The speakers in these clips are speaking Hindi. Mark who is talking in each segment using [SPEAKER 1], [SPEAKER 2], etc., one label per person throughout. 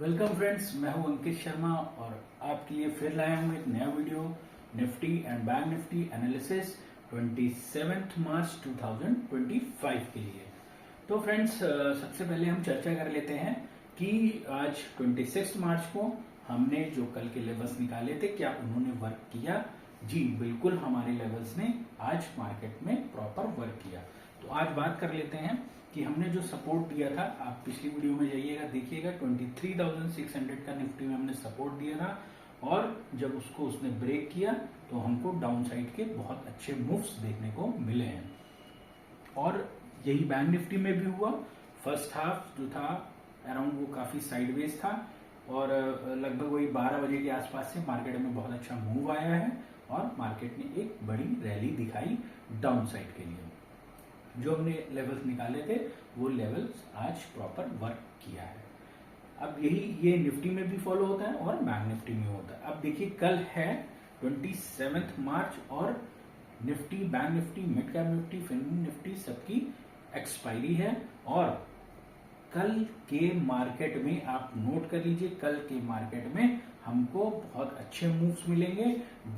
[SPEAKER 1] वेलकम फ्रेंड्स, मैं हूं अंकित शर्मा और आपके लिए फिर लाया हूं एक नया video Nifty and bank Nifty analysis 27 मार्च 2025 के लिए। तो फ्रेंड्स, सबसे पहले हम चर्चा कर लेते हैं कि आज 26 मार्च को हमने जो कल के लेवल्स निकाले थे क्या उन्होंने वर्क किया। जी बिल्कुल, हमारे लेवल्स ने आज मार्केट में प्रॉपर वर्क किया। तो आज बात कर लेते हैं कि हमने जो सपोर्ट दिया था, आप पिछली वीडियो में जाइएगा देखिएगा 23,600 का निफ्टी में हमने सपोर्ट दिया था और जब उसको उसने ब्रेक किया तो हमको डाउन साइड के बहुत अच्छे मूव्स देखने को मिले हैं और यही बैंक निफ्टी में भी हुआ। फर्स्ट हाफ जो था अराउंड वो काफी साइडवेज था और लगभग वही 12 बजे के आसपास से मार्केट में बहुत अच्छा मूव आया है और मार्केट ने एक बड़ी रैली दिखाई डाउन साइड के लिए। जो हमने लेवल्स निकाले थे वो लेवल्स आज प्रॉपर वर्क किया है। अब यही ये निफ्टी में भी फॉलो होता है और बैंक निफ्टी में होता है। अब देखिए, कल है 27 मार्च और Nifty, bank Nifty, mid cap Nifty, Fin Nifty सबकी एक्सपायरी है और कल के मार्केट में आप नोट कर लीजिए, कल के मार्केट में हमको बहुत अच्छे मूव्स मिलेंगे।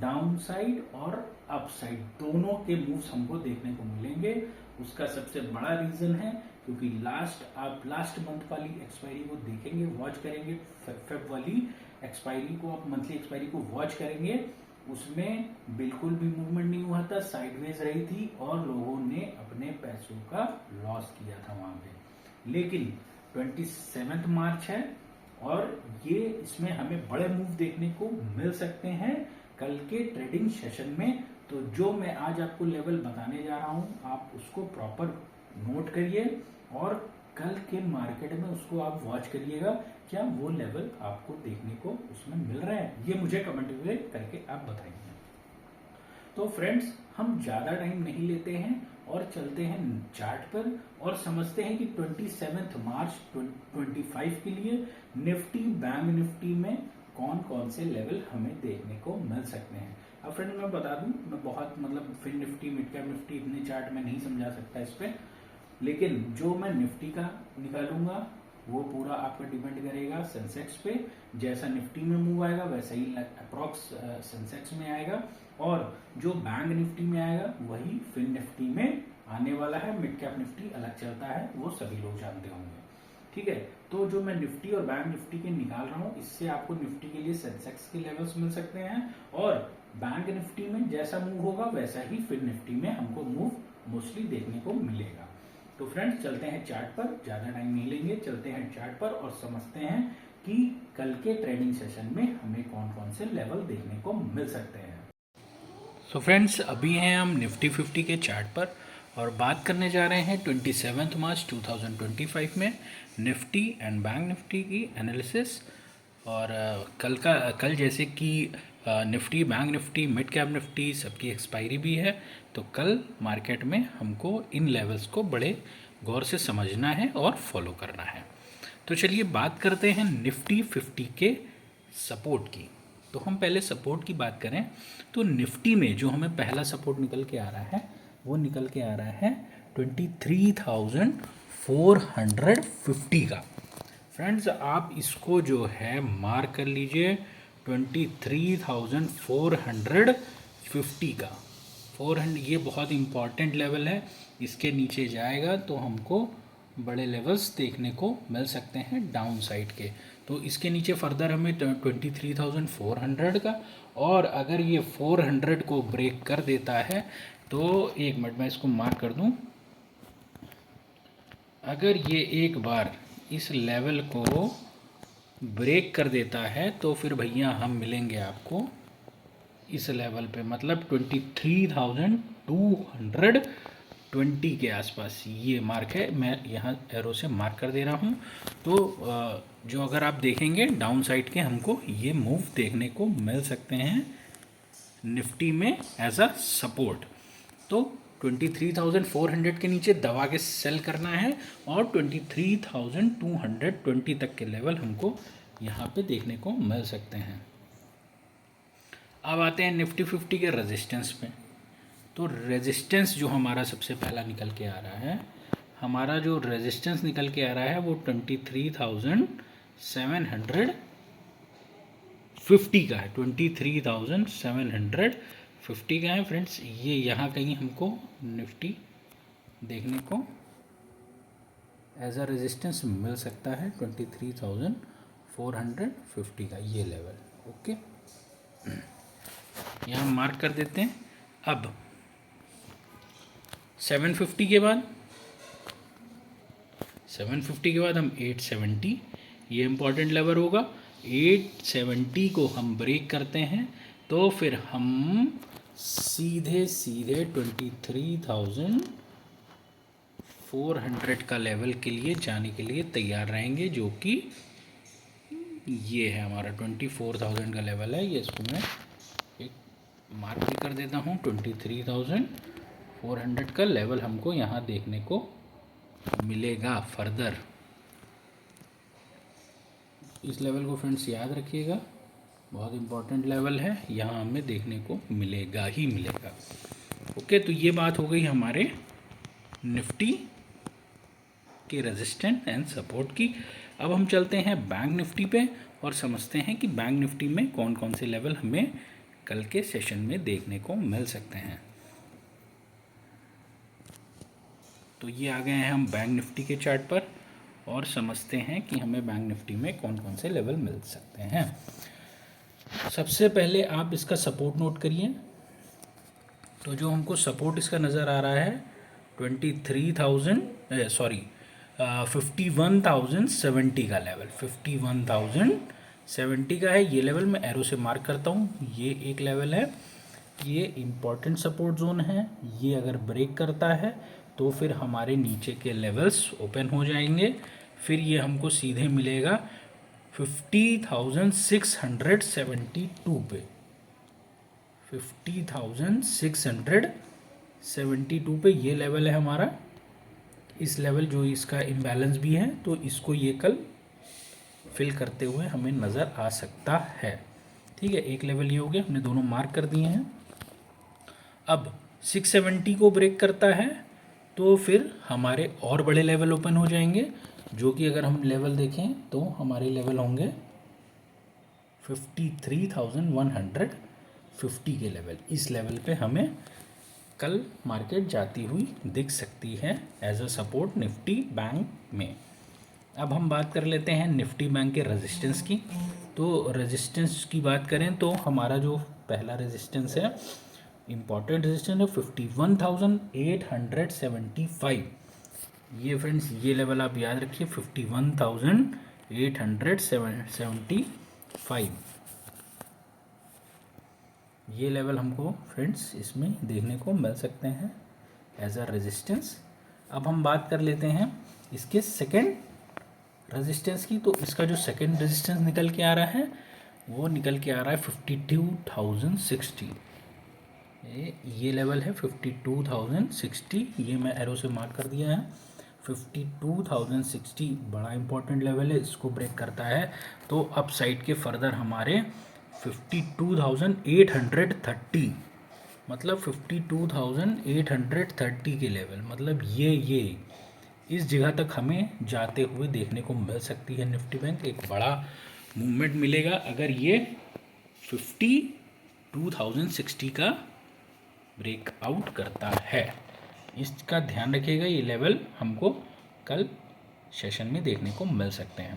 [SPEAKER 1] डाउन साइड और अप साइड दोनों के मूव्स हमको देखने को मिलेंगे। उसका सबसे बड़ा रीजन है क्योंकि आप लास्ट मंथ वाली एक्सपायरी को देखेंगे, वॉच करेंगे, फेब वाली एक्सपायरी को, आप मंथली एक्सपायरी को वॉच करेंगे, उसमें बिल्कुल भी मूवमेंट नहीं हुआ था, साइडवेज रही थी और लोगों ने अपने पैसों का लॉस किया था वहां पे। लेकिन 27 मार्च है और ये इसमें हमें बड़े मूव देखने को मिल सकते हैं कल के ट्रेडिंग सेशन में। तो जो मैं आज आपको लेवल बताने जा रहा हूं, आप उसको प्रॉपर नोट करिए और कल के मार्केट में उसको आप वॉच करिएगा, क्या वो लेवल आपको देखने को उसमें मिल रहा है, ये मुझे कमेंट में करके आप बताइए। तो फ्रेंड्स, हम ज्यादा टाइम नहीं लेते हैं और चलते हैं चार्ट पर और समझते हैं कि 27 मार्च 25 के लिए निफ्टी, बैंक निफ्टी में कौन कौन से लेवल हमें देखने को मिल सकते हैं। अब फ्रेंड मैं बता दूं, मैं बहुत Fin Nifty, mid cap Nifty इतने चार्ट में नहीं समझा सकता इस पे, लेकिन जो मैं निफ्टी का निकालूंगा वो पूरा आपका डिपेंड करेगा सेंसेक्स पे। जैसा निफ्टी में मूव आएगा वैसा ही अप्रॉक्स सेंसेक्स में आएगा और जो बैंक निफ्टी में आएगा वही फिन निफ्टी में आने वाला है। मिड कैप निफ्टी अलग चलता है, वो सभी लोग जानते होंगे। ठीक है, तो जो मैं निफ्टी और बैंक निफ्टी के निकाल रहा हूँ, इससे आपको निफ्टी के लिए सेंसेक्स के लेवल्स मिल सकते हैं और बैंक निफ्टी में जैसा मूव होगा वैसा ही फिन निफ्टी में हमको मूव मोस्टली देखने को मिलेगा। तो फ्रेंड्स, चलते हैं चार्ट पर, ज्यादा टाइम नहीं लेंगे, चलते हैं चार्ट पर और समझते हैं कि कल के ट्रेडिंग सेशन में हमें कौन कौन से लेवल देखने को मिल सकते हैं। तो फ्रेंड्स, अभी हैं हम निफ्टी 50 के चार्ट पर और बात करने जा रहे हैं 27 मार्च 2025 में निफ्टी एंड बैंक निफ्टी की एनालिसिस। और कल जैसे कि Nifty, bank Nifty, mid cap Nifty सबकी एक्सपायरी भी है, तो कल मार्केट में हमको इन लेवल्स को बड़े गौर से समझना है और फॉलो करना है। तो चलिए बात करते हैं निफ्टी 50 के सपोर्ट की। तो हम पहले सपोर्ट की बात करें तो निफ्टी में जो हमें पहला सपोर्ट निकल के आ रहा है वो निकल के आ रहा है 23,450 का। फ्रेंड्स, आप इसको जो है मार्क कर लीजिए, 23,450 का। 400 ये बहुत इंपॉर्टेंट लेवल है, इसके नीचे जाएगा तो हमको बड़े लेवल्स देखने को मिल सकते हैं डाउन साइड के। तो इसके नीचे फर्दर हमें 23,400 का, और अगर ये 400 को ब्रेक कर देता है तो एक मिनट में इसको मार्क कर दूं, अगर ये एक बार इस लेवल को ब्रेक कर देता है तो फिर भैया हम मिलेंगे आपको इस लेवल पे, मतलब 23,220 के आसपास ये मार्क है। मैं यहाँ एरो से मार्क कर दे रहा हूँ। तो जो अगर आप देखेंगे डाउन साइड के हमको ये मूव देखने को मिल सकते हैं निफ्टी में एज अ सपोर्ट। तो 23,400 के नीचे दबा के सेल करना है और 23,220 तक के लेवल हमको यहाँ पे देखने को मिल सकते हैं। अब आते हैं निफ्टी 50 के रेजिस्टेंस पे। तो रेजिस्टेंस जो हमारा सबसे पहला निकल के आ रहा है, हमारा जो रेजिस्टेंस निकल के आ रहा है वो 23,700 23,750 का है, 23,750 का है फ्रेंड्स। ये यहाँ कहीं हमको निफ्टी देखने को एज अ रेजिस्टेंस मिल सकता है, 23,450 का ये लेवल। ओके, यहाँ मार्क कर देते हैं। अब 750 के बाद 750 के बाद हम 870, ये इम्पॉर्टेंट लेवल होगा। 870 को हम ब्रेक करते हैं तो फिर हम सीधे 23,400 का लेवल के लिए जाने के लिए तैयार रहेंगे, जो कि ये है हमारा 24,000 का लेवल है। ये इसको मैं एक मार्क भी कर देता हूँ। 23,400 का लेवल हमको यहाँ देखने को मिलेगा फर्दर। इस लेवल को फ्रेंड्स याद रखिएगा, बहुत इम्पोर्टेंट लेवल है, यहाँ हमें देखने को मिलेगा ही मिलेगा। ओके, तो ये बात हो गई हमारे निफ्टी के रेजिस्टेंस एंड सपोर्ट की। अब हम चलते हैं बैंक निफ्टी पे और समझते हैं कि बैंक निफ्टी में कौन कौन से लेवल हमें कल के सेशन में देखने को मिल सकते हैं। तो ये आ गए हैं हम बैंक निफ्टी के चार्ट पर और समझते हैं कि हमें बैंक निफ्टी में कौन कौन से लेवल मिल सकते हैं। सबसे पहले आप इसका सपोर्ट नोट करिए। तो जो हमको सपोर्ट इसका नज़र आ रहा है 51,070 का लेवल, 51,070 का है। ये लेवल मैं एरो से मार्क करता हूँ। ये एक लेवल है, ये इम्पॉर्टेंट सपोर्ट जोन है। ये अगर ब्रेक करता है तो फिर हमारे नीचे के लेवल्स ओपन हो जाएंगे। फिर ये हमको सीधे मिलेगा 50,672 पे, 50,672 पे ये लेवल है हमारा। इस लेवल जो इसका इम्बैलेंस भी है तो इसको ये कल फिल करते हुए हमें नज़र आ सकता है। ठीक है, एक लेवल ये हो गया, हमने दोनों मार्क कर दिए हैं। अब 670 को ब्रेक करता है तो फिर हमारे और बड़े लेवल ओपन हो जाएंगे, जो कि अगर हम लेवल देखें तो हमारे लेवल होंगे 53,150 के लेवल। इस लेवल पे हमें कल मार्केट जाती हुई दिख सकती है as a support Nifty bank में। अब हम बात कर लेते हैं निफ्टी बैंक के रेजिस्टेंस की। तो रेजिस्टेंस की बात करें तो हमारा जो पहला रेजिस्टेंस है, इम्पॉर्टेंट रेजिस्टेंस है 51,875। ये फ्रेंड्स ये लेवल आप याद रखिए, 51,875। ये लेवल हमको फ्रेंड्स इसमें देखने को मिल सकते हैं एज अ रेजिस्टेंस। अब हम बात कर लेते हैं इसके सेकंड रेजिस्टेंस की। तो इसका जो सेकंड रेजिस्टेंस निकल के आ रहा है वो निकल के आ रहा है 52,060। ये लेवल है 52,060, ये मैं एरो से मार्क कर दिया है। 52,060 बड़ा इंपॉर्टेंट लेवल है, इसको ब्रेक करता है तो अप साइड के फर्दर हमारे 52,830, मतलब 52,830 के लेवल, मतलब ये इस जगह तक हमें जाते हुए देखने को मिल सकती है निफ्टी बैंक। एक बड़ा मूवमेंट मिलेगा अगर ये 52,060 का ब्रेकआउट करता है। इसका ध्यान रखिएगा, ये लेवल हमको कल सेशन में देखने को मिल सकते हैं।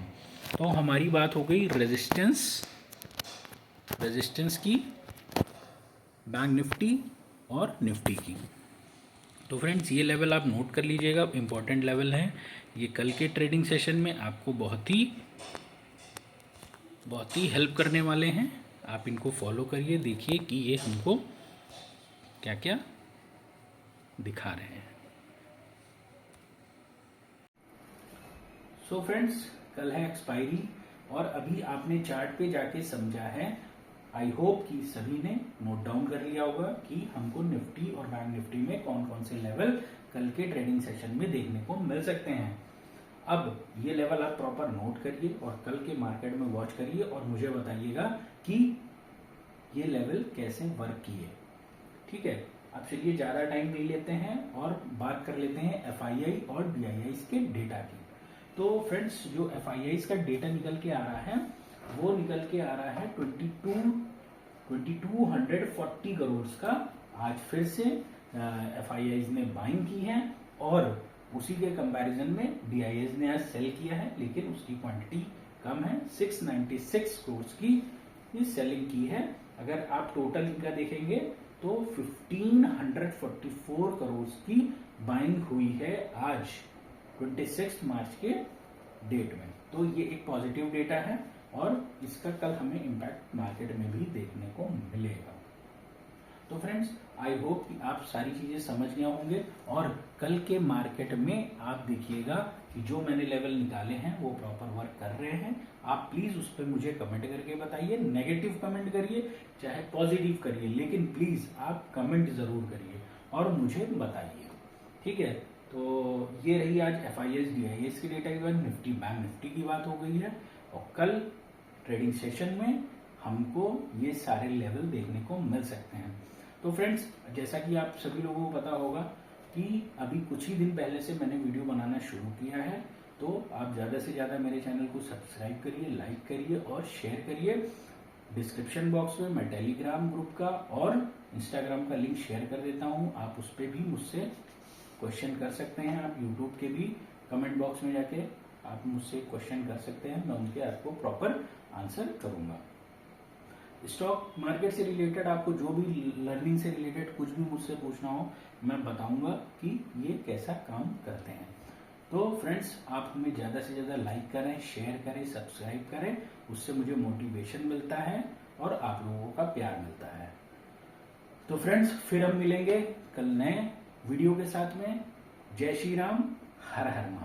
[SPEAKER 1] तो हमारी बात हो गई रेजिस्टेंस की, बैंक निफ्टी और निफ्टी की। तो फ्रेंड्स ये लेवल आप नोट कर लीजिएगा, इम्पॉर्टेंट लेवल है। ये कल के ट्रेडिंग सेशन में आपको बहुत ही हेल्प करने वाले हैं। आप इनको फॉलो करिए, देखिए कि ये हमको क्या क्या दिखा रहे हैं। सो फ्रेंड्स कल है एक्सपायरी और अभी आपने चार्ट पे जाके समझा है। आई होप कि सभी ने नोट डाउन कर लिया होगा कि हमको निफ्टी और बैंक निफ्टी में कौन कौन से लेवल कल के ट्रेडिंग सेशन में देखने को मिल सकते हैं। अब ये लेवल आप प्रॉपर नोट करिए और कल के मार्केट में वॉच करिए और मुझे बताइएगा कि ये लेवल कैसे वर्क किए। ठीक है, अब चलिए ज़्यादा टाइम नहीं लेते हैं और बात कर लेते हैं FII और BII के डेटा की। तो फ्रेंड्स जो FIIs का डेटा निकल के आ रहा है वो निकल के आ रहा है 2240 करोड़ का। आज फिर से FIIs ने बाइंग की है और उसी के कंपैरिजन में DIIs ने आज सेल किया है, लेकिन उसकी क्वांटिटी कम है। 696 करोड़ की ये सेलिंग की है। अगर आप टोटल इनका देखेंगे तो 1544 करोड़ की बाइंग हुई है आज 26 मार्च के डेट में। तो ये एक पॉजिटिव डेटा है और इसका कल हमें इम्पैक्ट मार्केट में भी देखने को मिलेगा। तो फ्रेंड्स, आई होप कि आप सारी चीजें समझ गए होंगे और कल के मार्केट में आप देखिएगा कि जो मैंने लेवल निकाले हैं वो प्रॉपर वर्क कर रहे हैं। आप प्लीज उस पर मुझे कमेंट करके बताइए, नेगेटिव कमेंट करिए चाहे पॉजिटिव करिए, लेकिन प्लीज आप कमेंट जरूर करिए और मुझे बताइए, ठीक है। तो ये रही आज FIIs DIIs की डेटा की बात, निफ्टी बैंक निफ्टी की बात हो गई है और कल ट्रेडिंग सेशन में हमको ये सारे लेवल देखने को मिल सकते हैं। तो फ्रेंड्स, जैसा कि आप सभी लोगों को पता होगा कि अभी कुछ ही दिन पहले से मैंने वीडियो बनाना शुरू किया है, तो आप ज़्यादा से ज़्यादा मेरे चैनल को सब्सक्राइब करिए, लाइक करिए और शेयर करिए। डिस्क्रिप्शन बॉक्स में मैं टेलीग्राम ग्रुप का और इंस्टाग्राम का लिंक शेयर कर देता हूँ, आप उस पर भी मुझसे क्वेश्चन कर सकते हैं। आप यूट्यूब के भी कमेंट बॉक्स में जाके आप मुझसे क्वेश्चन कर सकते हैं, मैं उनके आपको प्रॉपर आंसर करूंगा। स्टॉक मार्केट से रिलेटेड आपको जो भी लर्निंग से रिलेटेड कुछ भी मुझसे पूछना हो, मैं बताऊंगा कि ये कैसा काम करते हैं। तो फ्रेंड्स, आप हमें ज़्यादा से ज़्यादा लाइक करें, शेयर करें, सब्सक्राइब करें, उससे मुझे मोटिवेशन मिलता है और आप लोगों का प्यार मिलता है। तो फ्रेंड्स, फिर हम मिलेंगे कल नए वीडियो के साथ में। जय श्री राम, हर हर महादेव।